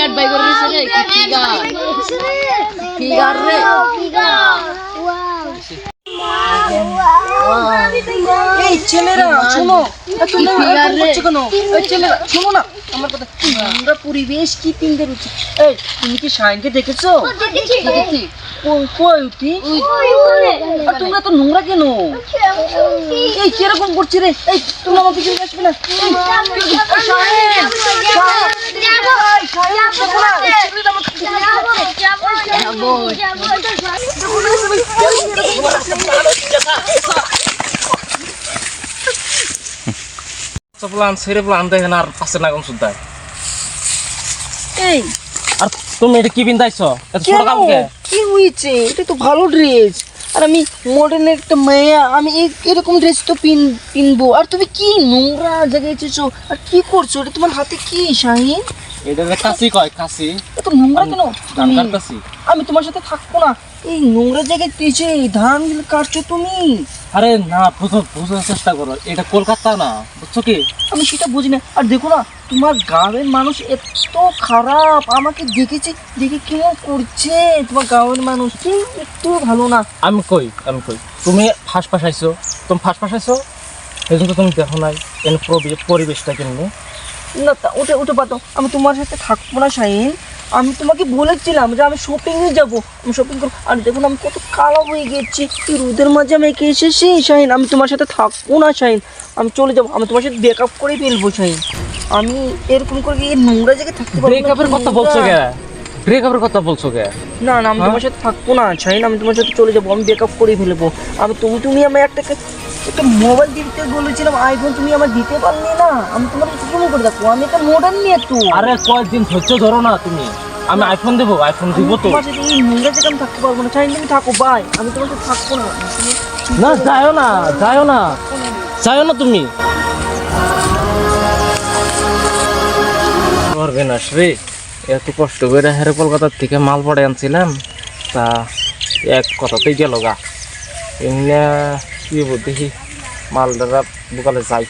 প্যাট by করে দিছে রে কি গার রে এই ছেলেরা শোনো তোমরা করছো কেন? এই ছেলেরা শোনো না আমার কথা, আমরা পরিবেশ কি পিঙ্গের উচিত। এই তুমি কি শাইনকে দেখেছো? দেখেছি কই উঠি? আর তোমরা তো নোংরা কেন? এই কিরকম করছে রে? এই তোমরা আমার পিছনে আসবে না। প্লান ছেড়ে প্লান দেখেন আর পাশে না কম শুদ্ধ এই আর তুমি এটা কি পিন্দাইছো এত ছোট কাম কে কি হয়েছে? এটা তো ভালো ড্রেস, আর আমি মডার্ন একটা মেয়া, আমি এরকম ড্রেস তো পিনবো। আর তুমি কি নোংরা জায়গায় এসেছো আর কি করছো? এটা তোমার হাতে কি শাহিন? এটা কাশি কয় কাশি এত নোংরা কেন? ধান কাটতাছি আমি তোমার সাথে থাকবো না। এই নোংরা জায়গায় এসে ধান কাটছো তুমি? আরে না বুঝার চেষ্টা করো, এটা কলকাতা না, বুঝছো কি? আমি সেটা বুঝি না। আর দেখো না, তোমার গ্রামের মানুষ এত খারাপ, আমাকে দেখে কেমন করছে। তোমার গ্রামের মানুষ কি একটু ভালো না। আমি কই তুমি ফাঁস আইছো, তুমি ফাঁস আইছো এই জন্য তুমি দেখো নাই এর পরিবেশটা কেমনি। না ওটা পাতো, আমি তোমার সাথে থাকবো না শাহিন। আমি তোমাকে বলেছিলাম যে আমি শপিংয়ে যাবো, আমি শপিং করবো। আর দেখুন আমি কত কালো হয়ে গেছি, এই রোদের মাঝে আমি এঁকে এসেছি শাহিন। আমি তোমার সাথে থাকবো না শাহিন, আমি চলে যাবো। আমি তোমার সাথে ব্রেকআপ করে ফেলবো শাহিন। আমি এরকম করে এই নোংরা জায়গায় থাকতে পারবো না। ব্রেকআপের কথা বলছো কে? না আমি তোমার সাথে থাকবো না শাহিন, আমি তোমার সাথে চলে যাবো। আমি ব্রেকআপ করে ফেলবো। তুমি আমি একটা মোবাইল দিতে বলেছিলাম আইফোন, তুমি আমার দিতে পারলে না। আমি তোমার কেমন করে দেখো, আমি একটা মডার্ন নিয়ে তো। আরে কয়েকদিন ধৈর্য ধরো না তুমি, আমি আইফোন দিব তো। তোমার সাথে এই নোংরা জায়গায় আমি থাকতে পারবো না শাহিন, তুমি থাকো বাই। আমি তোমার সাথে থাকবো না। না যাও না তুমি। করবে না রে, এত কষ্ট করে হেরে কলকাতার থেকে মাল পড়ে আনছিলাম, তা এক কথাতেই গেল গা। এমনি কি দেখি মালদারা দোকানে যাই,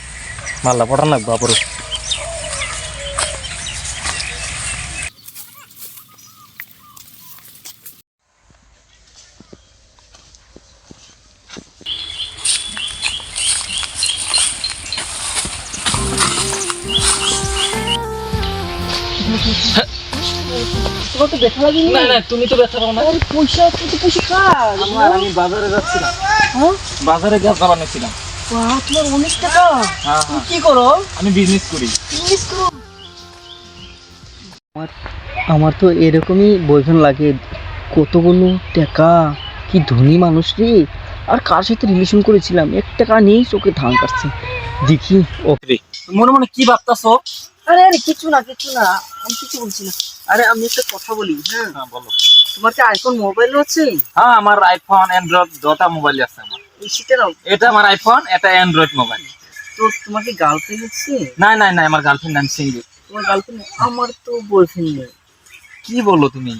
মালদা পড়া না বাপরে। তোমার তো ব্যথা লাগেনি? না তুমি তো ব্যথা পাও না। আরে পয়সা কার? আমি বাজারে যাচ্ছিলাম, হ্যাঁ বাজারে গ্যাস জ্বালা নিয়েছিলাম। বাহ, তোমার অনেক টাকা। হ্যাঁ তুমি কি করো? আমি বিজনেস করি। আমার তো এরকমই বয়ফ্রেন্ড লাগে, কতগুলো টাকা, কি ধনী মানুষ রে। আর কার সাথে রিলেশন করেছিলাম, 1 টাকা নেই, চোখে ধান কাটছে। দেখি ওকে মনে কি ভাবতাছো? আরে কিছু না, আমি কিছু বলছি না। আরে আমি একটা কথা বলি। হ্যাঁ বলো। তোমার কি আইফোন মোবাইল আছে? হ্যাঁ আমার আইফোন অ্যান্ড্রয়েড দুটো মোবাইল আছে আমার। এটা আমার আইফোন, এটা অ্যান্ড্রয়েড মোবাইল। তো তোমার কি গার্লফ্রেন্ড আছে? না আমার গার্লফ্রেন্ড, আমি সিঙ্গেল। তোমার গার্লফ্রেন্ড? আমার তো বয়ফ্রেন্ড নেই। কি বলো তুমি?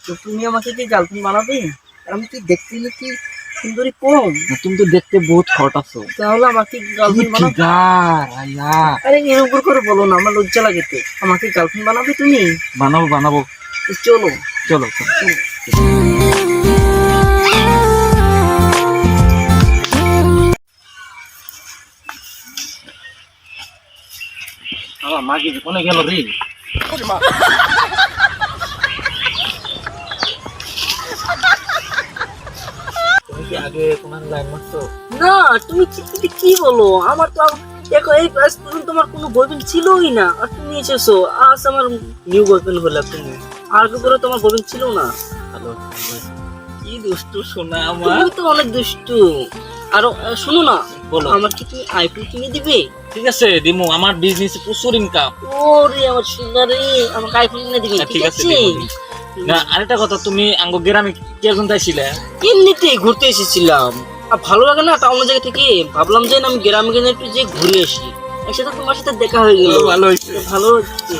তো তুমি আমাকে কি গার্লফ্রেন্ড বানাবে? আমি কি দেখতে কি সুন্দরী কম? তুমি তো দেখতে বহুত হট আছো। তাহলে আমাকে গার্লফ্রেন্ড বানাবে? আরে এরকম করে বলো না, আমার লজ্জা লাগে তো। আমাকে গার্লফ্রেন্ড বানাবে তুমি? বানাবো। চলো। আমার মা কি কোনে গেল রে? তুমি কি আগে তোমার লাইন মারছো? না তুমি কি বলো? আমার তো দেখো এই ক্লাস পর্যন্ত তোমার কোনো বয়ফ্রেন্ড ছিলই না, আর তুমি এসেছো আজ আমার নিউ বয়ফ্রেন্ড হলে। তুমি আর করে তোমার বয়ফ্রেন্ড ছিল না। হ্যালো, কি দুষ্টু শোনা আমার। তুমি তো অনেক দুষ্টু। আর শোনো না, বলো। আমার কি তুমি আইফোন কিনে দিবে? ঠিক আছে দিমু, আমার বিজনেসে প্রচুর ইনকাম। ওরে আমার সুন্দরী, আমাকে আইফোন কিনে দিবে? ঠিক আছে না আরেকটা কথা, তুমি আঙ্গ গ্রামে কেমন যাইছিলে? এমনিতেই ঘুরতে এসেছিলাম। আর ভালো লাগে না টাউন জায়গা থেকে, ভাবলাম যে আমি গ্রামে গিয়ে একটু যে ঘুরে আসি। একসাথে তোমার সাথে দেখা হয়ে গেল, ভালো হয়েছে। ভালো হচ্ছে।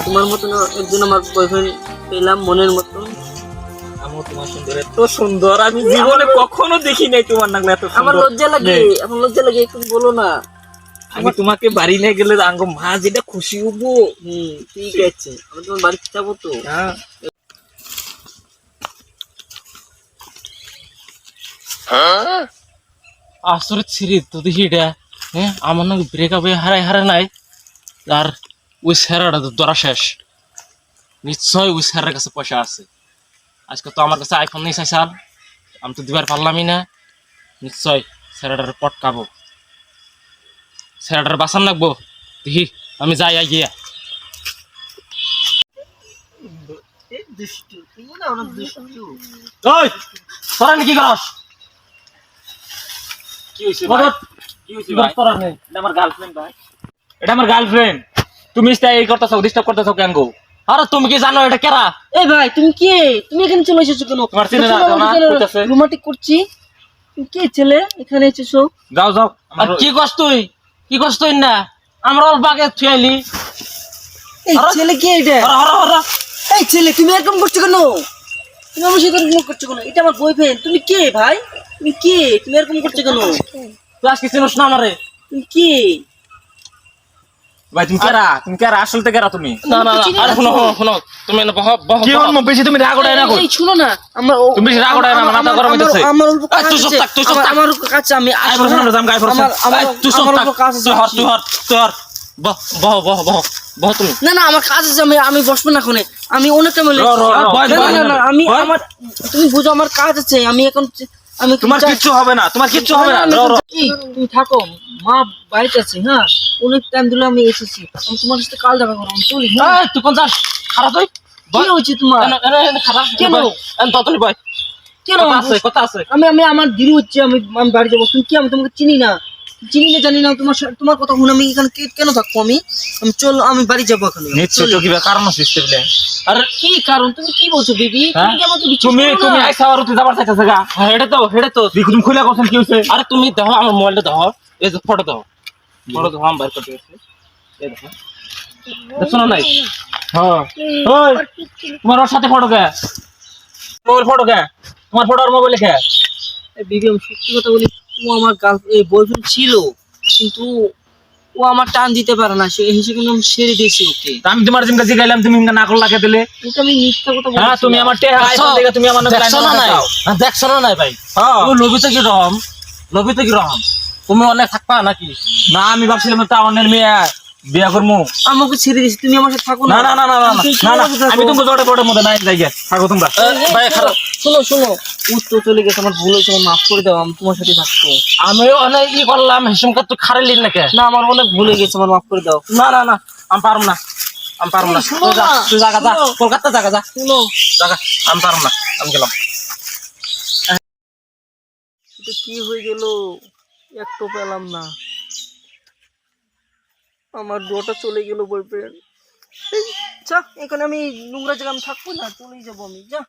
তোমার মতন একজন আমার বয়ফ্রেন্ড পেলাম, মনের মতন। আমার তোমার সুন্দর, এত সুন্দর আমি জীবনে কখনো দেখি নাই তোমার নাগলে এত সুন্দর। আমার লজ্জা লাগে, একটু বলো না। আমি তোমাকে বাড়ি নিয়ে গেলে আঙ্গো মা যেটা খুশি হবো। ঠিক আছে, আমি তোমার বাড়িতে যাবো তো। হ্যাঁ আসরে ছিরি তো দেখি এটা। হ্যাঁ আমার নাকি ব্রেকআপ হয়ে হারায় নাই। আর ওই স্যারাটা তো ধরা শেষ। নিশ্চয় ওই স্যারের কাছে পয়সা আছে। আজকে তো আমার কাছে আইফোন নেই চাইছাল, আমি তো দিবার পারলামই না। নিশ্চয় স্যারাটার পটকাবো, স্যারাটার বাসান লাগবো। দেখি আমি যাই গিয়া। দুষ্টু, তুমি না অনেক দুষ্টু। ওই তোরা কি করস? কি হইছে ভাই? কি হইছে ভাই? তোরা নেই, এটা আমার গার্লফ্রেন্ড ভাই। এটা আমার গার্লফ্রেন্ড। তুমি এই করতেছো, ডিস্টার্ব করতেছো কেন গো? আরে তুমি কি জানো এটা কেরা? এই ভাই তুমি কে? তুমি এখানে চলে এসেছো কেন? তোমার চিনে না, দাও না, কইতাছে। রোমান্টিক করছি। তুমি কে ছেলে এখানে এসেছো? যাও যাও। আর কি করছ তুই? কি করছ তুই না? আমরা অল বাগে থুইলি। এই ছেলে কে এটা? হরা হরা হরা। এই ছেলে তুমি এরকম করছো কেন? তুমি আমার সাথে এরকম করছো কেন? এটা আমার বয়ফ্রেন্ড। তুমি কে ভাই? তুমি কে? তুমি এরকম করছো কেন? তুই আজকে চিনোস না আমারে? তুমি কে? ভাই তুমি কেরা? তুমি কেরা? আসল থেকে কেরা তুমি? না না না, আরে শুনো শুনো, তুমি না বহ বহ। কি হল বেশি তুমি রাগ ওঠায় না কই? এই শুনো না, আমরা তুমি বেশি রাগ ওঠায় না, মাথা গরম হইতাছে। আমার অল্প এই, কাজ তুই চুপ আছে। থাক, তুই চুপ থাক। আমার অল্প কাজ আছে, আমি আই বলছ না জাম গাই পড়ছ। তুই সব আমার অল্প কাজ আছে। তুই হর তুই হর তুই হর। বহ বহ বহ বহ বহ তুমি। না না, আমার কাজ আছে, আমি বসবো না এখন। আমি অনেক টাইম র, র, র, বয়, না বয়, না না, আমি বয়। আমার তুমি বুঝো আমার কাজ আছে। আমি এখন আমি তোমার কিচ্ছু হবে না, তোমার কিচ্ছু হবে না। র র। কি তুমি থাকো, মা বাড়িতে আছে। হ্যাঁ, অনেক টাইম দিলে আমি এসেছি। আমি তোমার সাথে কাল দেখা করবো, আমি চলি। হ্যাঁ, এই তুই কোন যাস? খারাপ তুই? কি হয়েছে তোমার? খারাপ কেন? ততলি বয়। কেন? কথা আছে, কথা আছে। আমি আমি আমার দেরি হচ্ছে, আমি আমি বাড়ি যাবো। তুমি কি? আমি তোমাকে চিনি না, চিনি না, জানি না। তোমার কথা শুনে আমি এখানে কেন থাকবো? আমি আমি চলো, আমি বাড়ি যাবো এখন। নিশ্চয় তো কিবা কারণ আছে বলে। আর কি কারণ? তুমি কি বলছো দিদি? হ্যাঁ? তুমি কি আমাকে বিশ্বাস তুমি করো না? তুমি আইসা আর তুই যাবার চাইতাছ গা। হ্যাঁ এটা তো দেখো তুমি খুলে কোন কি হইছে? আরে তুমি দেখো আমার মোবাইলটা দেখো, এই যে ফটো দেখো, ফটো দেখো আমি বাইর করতে গেছি। এই দেখো, দেখছো না নাই? হ্যাঁ। ওই তোমার ওর সাথে ফটো কে? মোবাইল ফটো কে? তোমার ফটো আর মোবাইলে কে? এই দিদি, আমি সত্যি কথা বলি, ও আমার বয়ফ্রেন্ড ছিল, কিন্তু ও আমার টান দিতে পারে না, সে হিসেবে কিন্তু আমি ছেড়ে দিয়েছি ওকে। তা আমি তোমার জিমটা জিগাইলাম, তুমি না করলা কে দিলে? ওকে আমি মিথ্যা কথা বলছি। হ্যাঁ তুমি আমার টেহা আইফোন দেখে তুমি আমার নামে দেখছো না নাই? লাইন দেখছো না নাই ভাই? হ্যাঁ। তুমি লবিতে কি রকম, লবিতে কি রকম? তুমি অনেক থাকবা নাকি? না আমি ভাবছিলাম তা অন্যের মেয়ে বিয়া করবো। আমাকে ছেড়ে দিয়েছি, তুমি আমার সাথে থাকো না না। না না না না তুমি না না, কিভাবে থাকো? আমি তোমাকে জোটে পড়ে মধ্যে নাই যাই গে। থাকো তোমরা। ভাই খারাপ। শোনো শোনো, ও তো চলে গেছে, আমার ভুল হয়েছে, আমার মাফ করে দাও। আমি তোমার সাথে থাকবো। আমি অনেক ই করলাম, হিসেম কর তুই খারাইলি নাকি? না, আমার অনেক ভুল হয়ে গেছে, আমার মাফ করে দাও। না না না, আমি পারব না, আমি পারব না। এই, শোনো তুই যা, না। তুই জাগা যা, শোনো। কলকাতা জাগা যা, শোনো, জাগা। আমি পারব না, আমি গেলাম। এটা কি হয়ে গেল? একটু পেলাম না, আমার দুটা চলে গেল বয়ফ্রেন্ড। যা, এখানে আমি নোংরা জায়গা আমি থাকবো না, চলেই যাবো আমি। যা।